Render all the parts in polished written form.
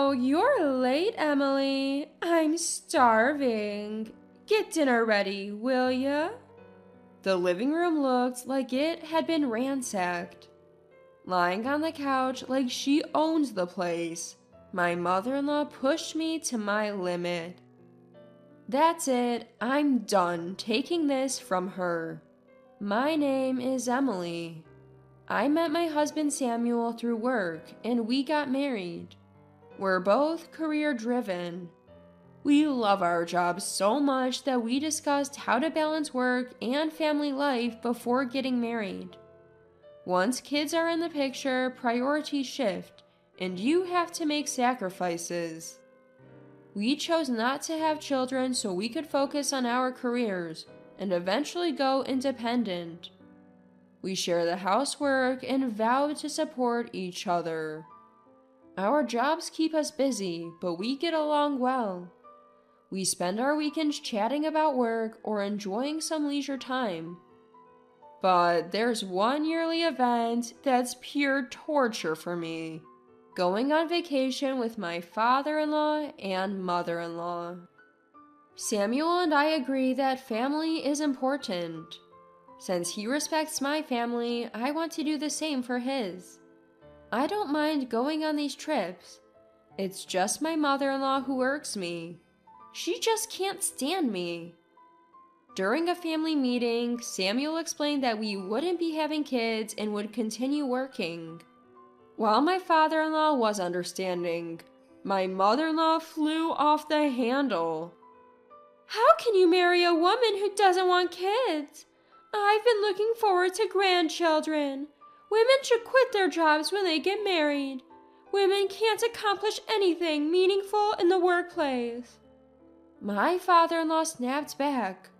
Oh, you're late, Emily. I'm starving. Get dinner ready, will ya? The living room looked like it had been ransacked. Lying on the couch like she owns the place, my mother-in-law pushed me to my limit. That's it, I'm done taking this from her. My name is Emily. I met my husband Samuel through work and we got married. We're both career-driven. We love our jobs so much that we discussed how to balance work and family life before getting married. Once kids are in the picture, priorities shift, and you have to make sacrifices. We chose not to have children so we could focus on our careers and eventually go independent. We share the housework and vow to support each other. Our jobs keep us busy, but we get along well. We spend our weekends chatting about work or enjoying some leisure time. But there's one yearly event that's pure torture for me. Going on vacation with my father-in-law and mother-in-law. Samuel and I agree that family is important. Since he respects my family, I want to do the same for his. I don't mind going on these trips. It's just my mother-in-law who irks me. She just can't stand me. During a family meeting, Samuel explained that we wouldn't be having kids and would continue working. While my father-in-law was understanding, my mother-in-law flew off the handle. How can you marry a woman who doesn't want kids? I've been looking forward to grandchildren. Women should quit their jobs when they get married. Women can't accomplish anything meaningful in the workplace. My father-in-law snapped back.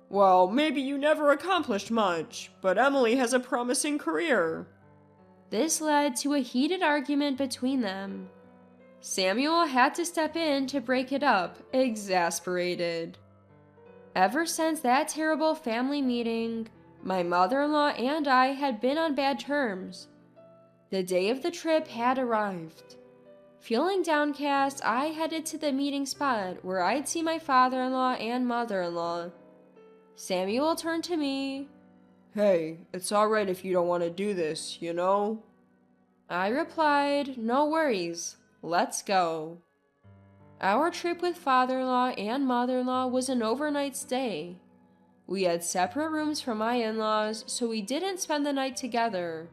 Well, maybe you never accomplished much, but Emily has a promising career. This led to a heated argument between them. Samuel had to step in to break it up, exasperated. Ever since that terrible family meeting, my mother-in-law and I had been on bad terms. The day of the trip had arrived. Feeling downcast, I headed to the meeting spot where I'd see my father-in-law and mother-in-law. Samuel turned to me. Hey, it's alright if you don't want to do this, you know? I replied, no worries, let's go. Our trip with father-in-law and mother-in-law was an overnight stay. We had separate rooms for my in-laws, so we didn't spend the night together.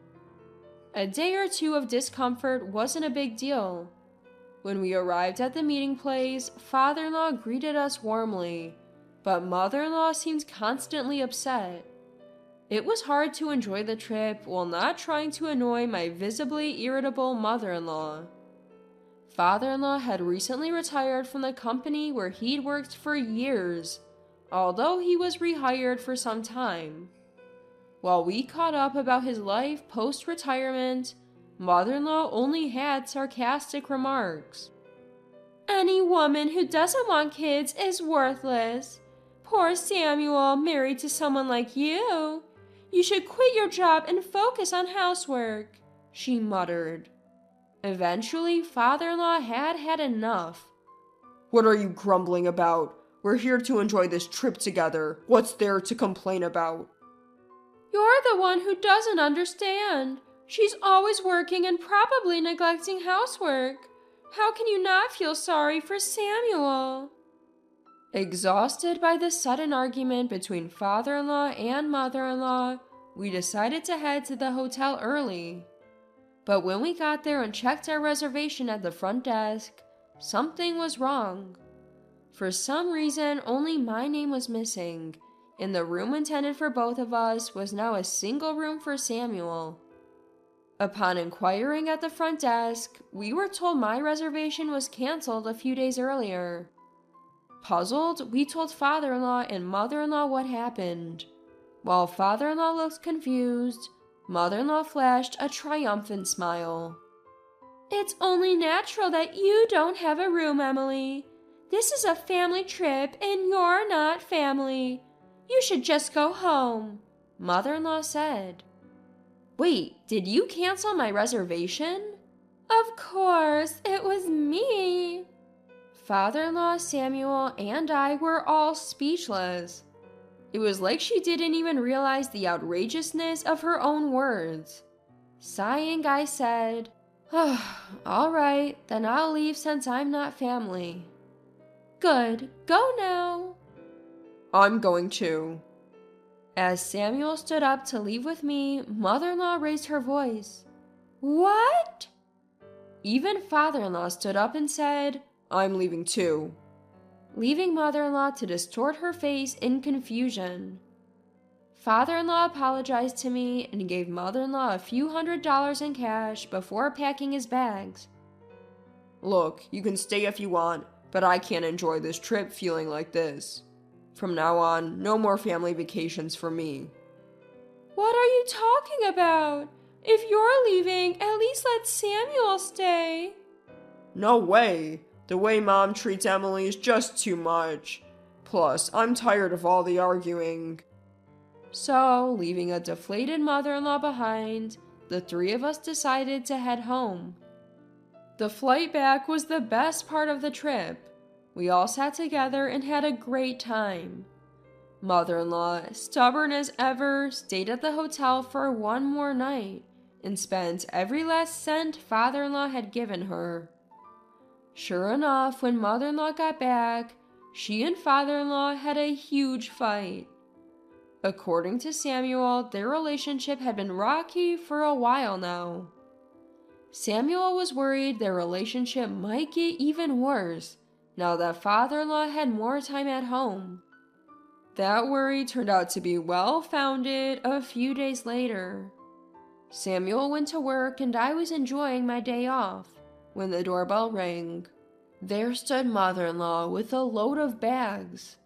A day or two of discomfort wasn't a big deal. When we arrived at the meeting place, father-in-law greeted us warmly, but mother-in-law seemed constantly upset. It was hard to enjoy the trip while not trying to annoy my visibly irritable mother-in-law. Father-in-law had recently retired from the company where he'd worked for years, although he was rehired for some time. While we caught up about his life post-retirement, mother-in-law only had sarcastic remarks. Any woman who doesn't want kids is worthless. Poor Samuel married to someone like you. You should quit your job and focus on housework, she muttered. Eventually, father-in-law had enough. What are you grumbling about? We're here to enjoy this trip together. What's there to complain about? You're the one who doesn't understand. She's always working and probably neglecting housework. How can you not feel sorry for Samuel? Exhausted by the sudden argument between father-in-law and mother-in-law, we decided to head to the hotel early. But when we got there and checked our reservation at the front desk, something was wrong. For some reason, only my name was missing, and the room intended for both of us was now a single room for Samuel. Upon inquiring at the front desk, we were told my reservation was canceled a few days earlier. Puzzled, we told father-in-law and mother-in-law what happened. While father-in-law looked confused, mother-in-law flashed a triumphant smile. It's only natural that you don't have a room, Emily. This is a family trip and you're not family. You should just go home, mother-in-law said. Wait, did you cancel my reservation? Of course, it was me Father-in-law Samuel and I were all speechless. It was like she didn't even realize the outrageousness of her own words. Sighing, I said, "All right, then I'll leave since I'm not family." "Good, go now." "I'm going too." As Samuel stood up to leave with me, mother-in-law raised her voice. "What?" Even father-in-law stood up and said, "I'm leaving too," leaving mother-in-law to distort her face in confusion. Father-in-law apologized to me and gave mother-in-law a few $100s in cash before packing his bags. "Look, you can stay if you want, but I can't enjoy this trip feeling like this. From now on, no more family vacations for me." "What are you talking about? If you're leaving, at least let Samuel stay." "No way. The way Mom treats Emily is just too much. Plus, I'm tired of all the arguing." So, leaving a deflated mother-in-law behind, the three of us decided to head home. The flight back was the best part of the trip. We all sat together and had a great time. Mother-in-law, stubborn as ever, stayed at the hotel for one more night and spent every last cent father-in-law had given her. Sure enough, when mother-in-law got back, she and father-in-law had a huge fight. According to Samuel, their relationship had been rocky for a while now. Samuel was worried their relationship might get even worse now that father-in-law had more time at home. That worry turned out to be well-founded a few days later. Samuel went to work and I was enjoying my day off when the doorbell rang. There stood mother-in-law with a load of bags.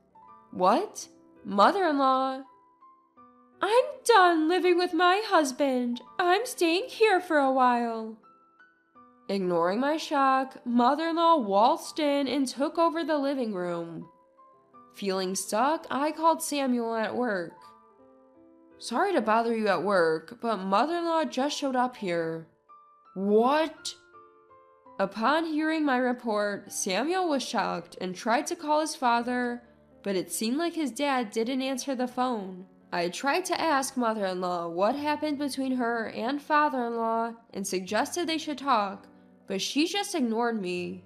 "What? Mother-in-law?" "I'm done living with my husband. I'm staying here for a while." Ignoring my shock, mother-in-law waltzed in and took over the living room. Feeling stuck, I called Samuel at work. "Sorry to bother you at work, but mother-in-law just showed up here." "What?" Upon hearing my report, Samuel was shocked and tried to call his father, but it seemed like his dad didn't answer the phone. I tried to ask mother-in-law what happened between her and father-in-law and suggested they should talk, but she just ignored me.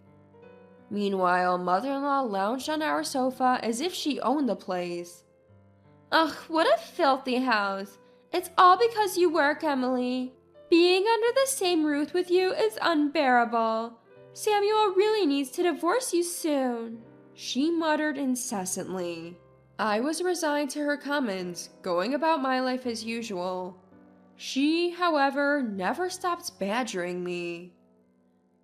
Meanwhile, mother-in-law lounged on our sofa as if she owned the place. "Ugh, what a filthy house. It's all because you work, Emily. Being under the same roof with you is unbearable. Samuel really needs to divorce you soon," she muttered incessantly. I was resigned to her comments, going about my life as usual. She, however, never stopped badgering me.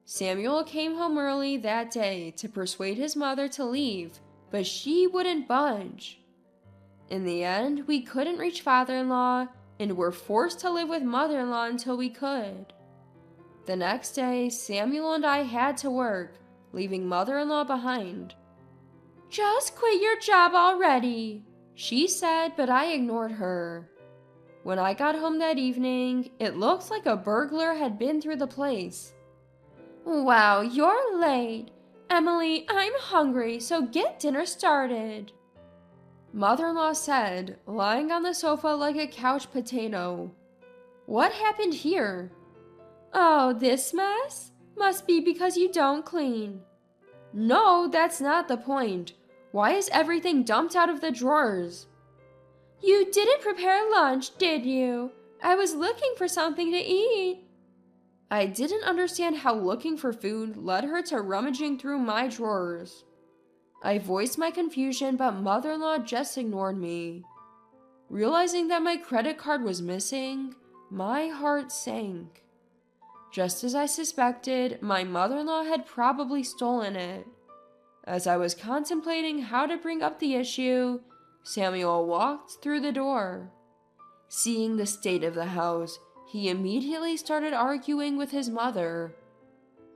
Samuel came home early that day to persuade his mother to leave, but she wouldn't budge. In the end, we couldn't reach father-in-law and were forced to live with mother-in-law until we could. The next day, Samuel and I had to work, leaving mother-in-law behind. "Just quit your job already," she said, but I ignored her. When I got home that evening, it looked like a burglar had been through the place. "Wow, you're late. Emily, I'm hungry, so get dinner started," mother-in-law said, lying on the sofa like a couch potato. What happened here? "Oh, this mess? Must be because you don't clean." "No, that's not the point. Why is everything dumped out of the drawers?" "You didn't prepare lunch, did you? I was looking for something to eat." I didn't understand how looking for food led her to rummaging through my drawers. I voiced my confusion, but mother-in-law just ignored me. Realizing that my credit card was missing, my heart sank. Just as I suspected, my mother-in-law had probably stolen it. As I was contemplating how to bring up the issue, Samuel walked through the door. Seeing the state of the house, he immediately started arguing with his mother.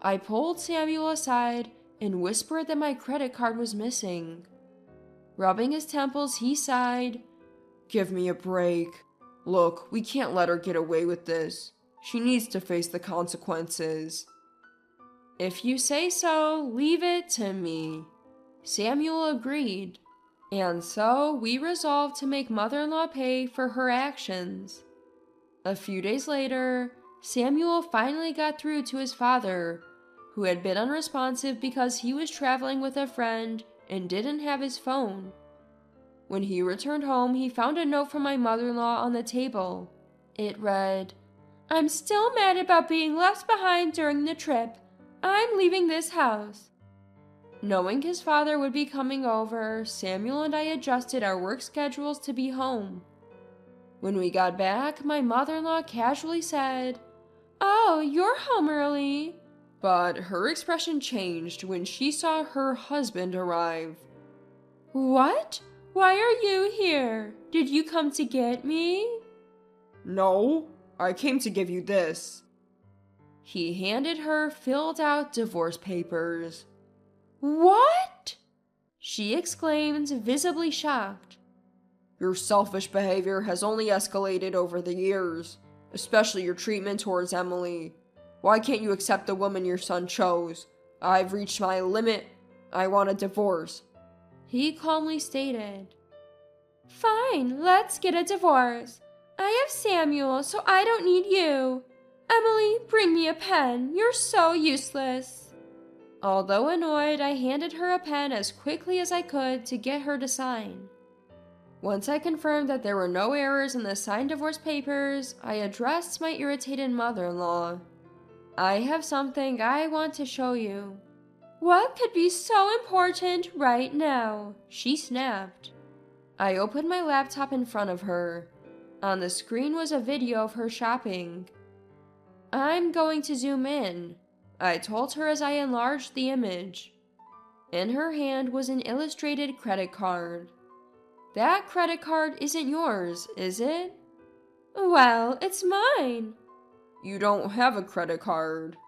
I pulled Samuel aside and whispered that my credit card was missing. Rubbing his temples, he sighed. "Give me a break. Look, we can't let her get away with this. She needs to face the consequences." If you say so, leave it to me. Samuel agreed, and so we resolved to make mother-in-law pay for her actions. A few days later, Samuel finally got through to his father, who had been unresponsive because he was traveling with a friend and didn't have his phone. When he returned home, he found a note from my mother-in-law on the table. It read, "I'm still mad about being left behind during the trip. I'm leaving this house." Knowing his father would be coming over, Samuel and I adjusted our work schedules to be home. When we got back, my mother-in-law casually said, "Oh, you're home early." But her expression changed when she saw her husband arrive. "What? Why are you here? Did you come to get me?" "No, I came to give you this." He handed her filled out divorce papers. "What?" she exclaimed, visibly shocked. "Your selfish behavior has only escalated over the years, especially your treatment towards Emily. Why can't you accept the woman your son chose? I've reached my limit. I want a divorce," he calmly stated. "Fine, let's get a divorce. I have Samuel, so I don't need you. Emily, bring me a pen. You're so useless." Although annoyed, I handed her a pen as quickly as I could to get her to sign. Once I confirmed that there were no errors in the signed divorce papers, I addressed my irritated mother-in-law. "I have something I want to show you." "What could be so important right now?" she snapped. I opened my laptop in front of her. On the screen was a video of her shopping. "I'm going to zoom in," I told her as I enlarged the image. In her hand was an illustrated credit card. "That credit card isn't yours, is it?" "Well, it's mine." "You don't have a credit card."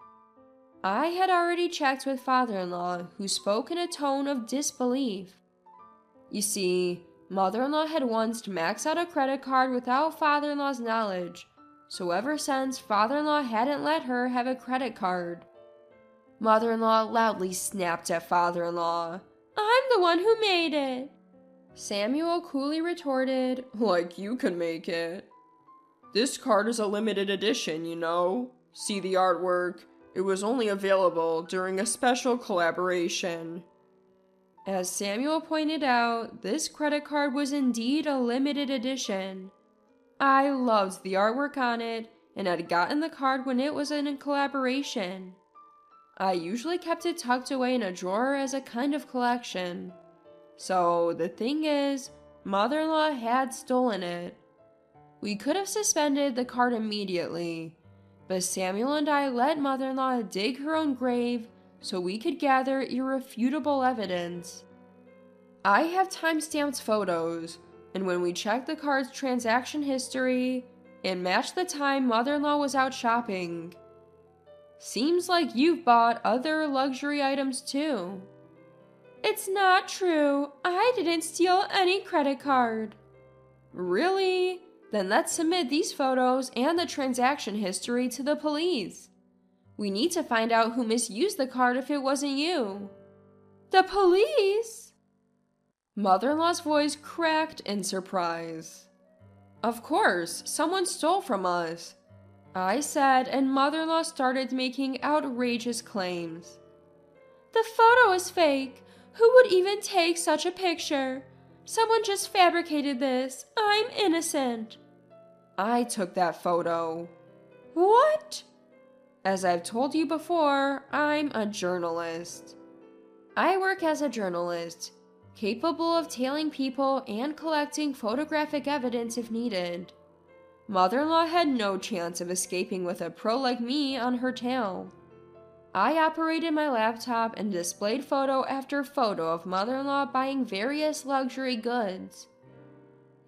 I had already checked with father-in-law, who spoke in a tone of disbelief. You see, mother-in-law had once maxed out a credit card without father-in-law's knowledge, so ever since, father-in-law hadn't let her have a credit card. Mother-in-law loudly snapped at father-in-law. "I'm the one who made it." Samuel coolly retorted, "Like you can make it. This card is a limited edition, you know. See the artwork? It was only available during a special collaboration." As Samuel pointed out, this credit card was indeed a limited edition. I loved the artwork on it and had gotten the card when it was in a collaboration. I usually kept it tucked away in a drawer as a kind of collection. So the thing is, mother-in-law had stolen it. We could have suspended the card immediately, but Samuel and I let mother-in-law dig her own grave so we could gather irrefutable evidence. I have time-stamped photos, and when we checked the card's transaction history, it matched the time mother-in-law was out shopping. Seems like you've bought other luxury items too. It's not true. I didn't steal any credit card. Really? Then let's submit these photos and the transaction history to the police. We need to find out who misused the card if it wasn't you. The police? Mother-in-law's voice cracked in surprise. Of course, someone stole from us, I said, and mother-in-law started making outrageous claims. The photo is fake. Who would even take such a picture? Someone just fabricated this. I'm innocent. I took that photo. What? As I've told you before, I'm a journalist. I work as a journalist, capable of tailing people and collecting photographic evidence if needed. Mother-in-law had no chance of escaping with a pro like me on her tail. I operated my laptop and displayed photo after photo of mother-in-law buying various luxury goods.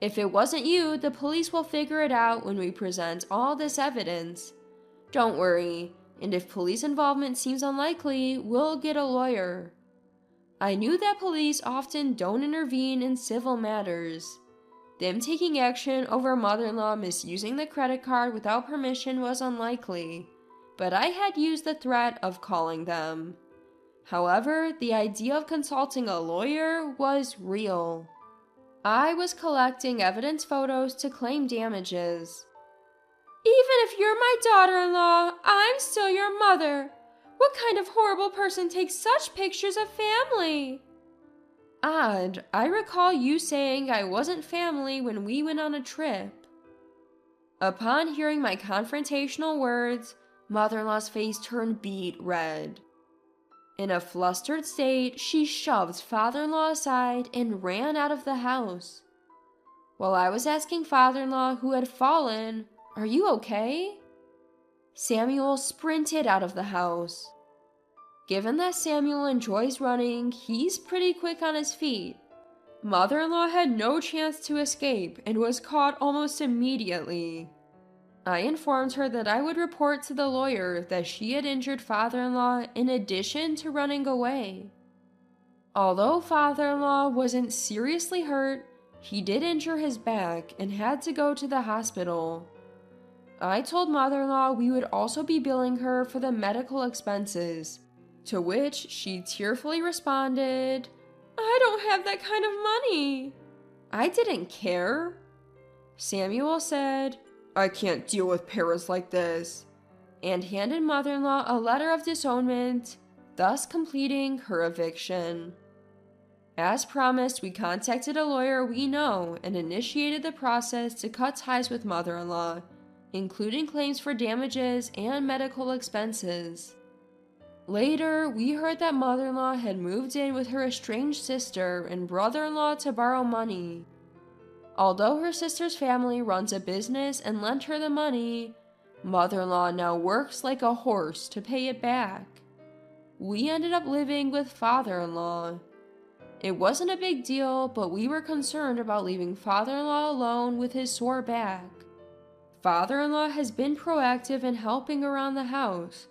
If it wasn't you, the police will figure it out when we present all this evidence. Don't worry, and if police involvement seems unlikely, we'll get a lawyer. I knew that police often don't intervene in civil matters. Them taking action over mother-in-law misusing the credit card without permission was unlikely, but I had used the threat of calling them. However, the idea of consulting a lawyer was real. I was collecting evidence photos to claim damages. Even if you're my daughter-in-law, I'm still your mother. What kind of horrible person takes such pictures of family? Odd, I recall you saying I wasn't family when we went on a trip. Upon hearing my confrontational words, mother-in-law's face turned beet red. In a flustered state, she shoved father-in-law aside and ran out of the house. While I was asking father-in-law, who had fallen, "Are you okay?" Samuel sprinted out of the house. Given that Samuel enjoys running, he's pretty quick on his feet. Mother-in-law had no chance to escape and was caught almost immediately. I informed her that I would report to the lawyer that she had injured father-in-law in addition to running away. Although father-in-law wasn't seriously hurt, he did injure his back and had to go to the hospital. I told mother-in-law we would also be billing her for the medical expenses, to which she tearfully responded, "I don't have that kind of money." I didn't care. Samuel said, "I can't deal with parents like this," and handed mother-in-law a letter of disownment, thus completing her eviction. As promised, we contacted a lawyer we know and initiated the process to cut ties with mother-in-law, including claims for damages and medical expenses. Later, we heard that mother-in-law had moved in with her estranged sister and brother-in-law to borrow money. Although her sister's family runs a business and lent her the money, mother-in-law now works like a horse to pay it back. We ended up living with father-in-law. It wasn't a big deal, but we were concerned about leaving father-in-law alone with his sore back. Father-in-law has been proactive in helping around the house,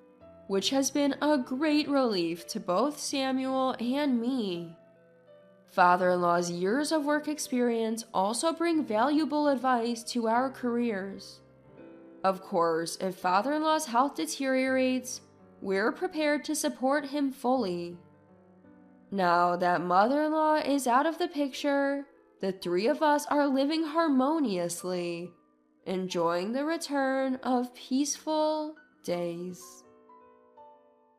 which has been a great relief to both Samuel and me. Father-in-law's years of work experience also bring valuable advice to our careers. Of course, if father-in-law's health deteriorates, we're prepared to support him fully. Now that mother-in-law is out of the picture, the three of us are living harmoniously, enjoying the return of peaceful days.